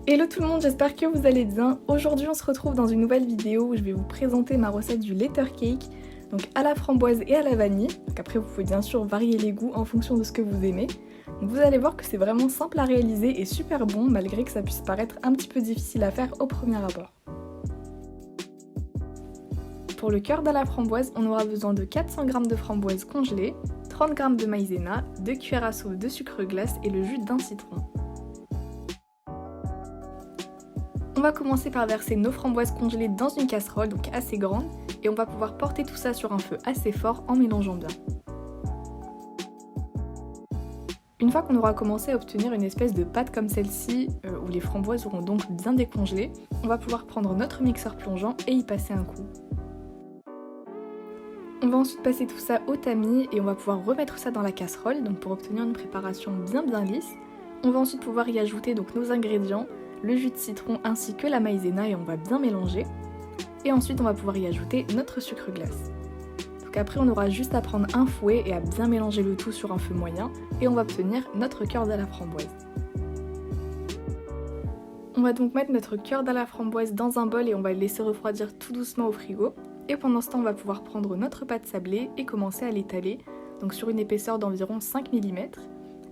Hello tout le monde, j'espère que vous allez bien. Aujourd'hui on se retrouve dans une nouvelle vidéo où je vais vous présenter ma recette du letter cake, donc à la framboise et à la vanille. Donc après vous pouvez bien sûr varier les goûts en fonction de ce que vous aimez. Donc vous allez voir que c'est vraiment simple à réaliser et super bon malgré que ça puisse paraître un petit peu difficile à faire au premier abord. Pour le cœur de la framboise, on aura besoin de 400 g de framboise congelée, 30 g de maïzena, 2 cuillères à soupe de sucre glace et le jus d'un citron. On va commencer par verser nos framboises congelées dans une casserole, donc assez grande, et on va pouvoir porter tout ça sur un feu assez fort en mélangeant bien. Une fois qu'on aura commencé à obtenir une espèce de pâte comme celle-ci, où les framboises auront donc bien décongelé, on va pouvoir prendre notre mixeur plongeant et y passer un coup. On va ensuite passer tout ça au tamis et on va pouvoir remettre ça dans la casserole, donc pour obtenir une préparation bien lisse. On va ensuite pouvoir y ajouter donc nos ingrédients, le jus de citron ainsi que la maïzena et on va bien mélanger. Et ensuite on va pouvoir y ajouter notre sucre glace. Donc après on aura juste à prendre un fouet et à bien mélanger le tout sur un feu moyen et on va obtenir notre cœur à la framboise. On va donc mettre notre cœur à la framboise dans un bol et on va le laisser refroidir tout doucement au frigo. Et pendant ce temps on va pouvoir prendre notre pâte sablée et commencer à l'étaler, donc sur une épaisseur d'environ 5 mm.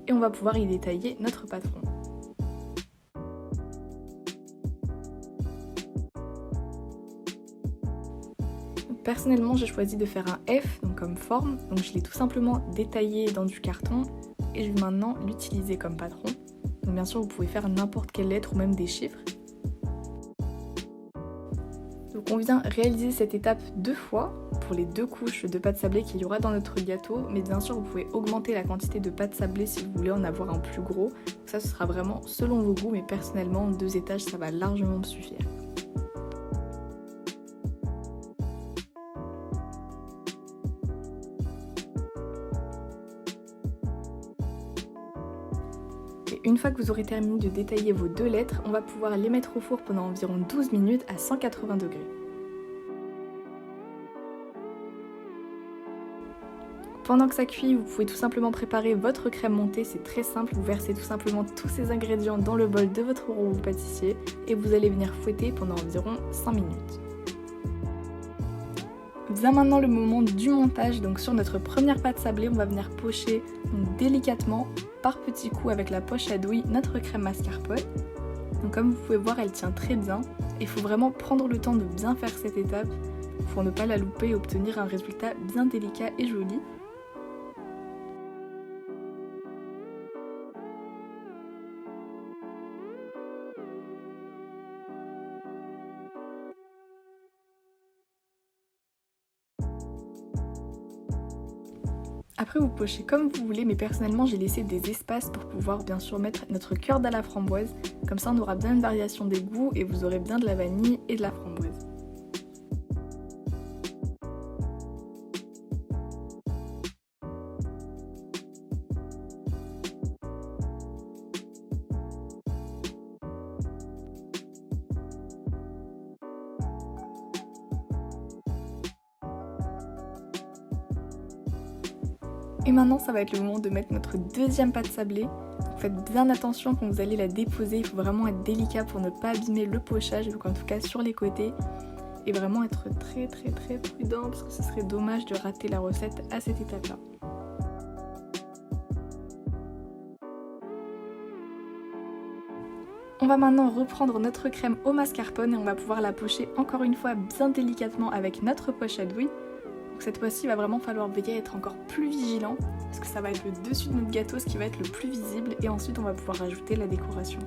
Et on va pouvoir y détailler notre patron. Personnellement j'ai choisi de faire un F donc comme forme, donc je l'ai tout simplement détaillé dans du carton et je vais maintenant l'utiliser comme patron. Donc bien sûr vous pouvez faire n'importe quelle lettre ou même des chiffres. Donc on vient réaliser cette étape 2 fois pour les 2 couches de pâte sablée qu'il y aura dans notre gâteau, mais bien sûr vous pouvez augmenter la quantité de pâte sablée si vous voulez en avoir un plus gros. Donc ça ce sera vraiment selon vos goûts, mais personnellement 2 étages ça va largement me suffire. Et une fois que vous aurez terminé de détailler vos 2 lettres, on va pouvoir les mettre au four pendant environ 12 minutes à 180 degrés. Pendant que ça cuit, vous pouvez tout simplement préparer votre crème montée, c'est très simple, vous versez tout simplement tous ces ingrédients dans le bol de votre robot pâtissier et vous allez venir fouetter pendant environ 5 minutes. Vient maintenant le moment du montage, donc sur notre première pâte sablée, on va venir pocher donc délicatement par petits coups avec la poche à douille notre crème mascarpone. Donc comme vous pouvez voir elle tient très bien et il faut vraiment prendre le temps de bien faire cette étape pour ne pas la louper et obtenir un résultat bien délicat et joli. Après vous pochez comme vous voulez, mais personnellement j'ai laissé des espaces pour pouvoir bien sûr mettre notre cœur à la framboise. Comme ça on aura bien une variation des goûts et vous aurez bien de la vanille et de la framboise. Et maintenant ça va être le moment de mettre notre deuxième pâte sablée. Donc faites bien attention quand vous allez la déposer, il faut vraiment être délicat pour ne pas abîmer le pochage, donc en tout cas sur les côtés. Et vraiment être très prudent parce que ce serait dommage de rater la recette à cette étape là. On va maintenant reprendre notre crème au mascarpone et on va pouvoir la pocher encore une fois bien délicatement avec notre poche à douille. Donc cette fois-ci il va vraiment falloir veiller à être encore plus vigilant parce que ça va être le dessus de notre gâteau ce qui va être le plus visible et ensuite on va pouvoir rajouter la décoration.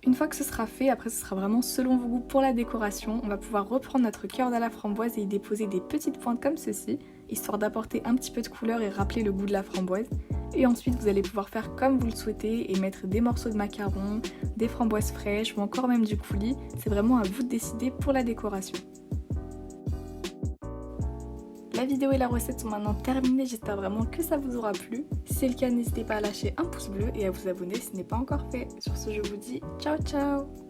Une fois que ce sera fait, après ce sera vraiment selon vos goûts pour la décoration, on va pouvoir reprendre notre cœur à la framboise et y déposer des petites pointes comme ceci, histoire d'apporter un petit peu de couleur et rappeler le goût de la framboise. Et ensuite vous allez pouvoir faire comme vous le souhaitez et mettre des morceaux de macaron, des framboises fraîches ou encore même du coulis, c'est vraiment à vous de décider pour la décoration. La vidéo et la recette sont maintenant terminées, j'espère vraiment que ça vous aura plu. Si c'est le cas, n'hésitez pas à lâcher un pouce bleu et à vous abonner si ce n'est pas encore fait. Sur ce, je vous dis ciao ciao!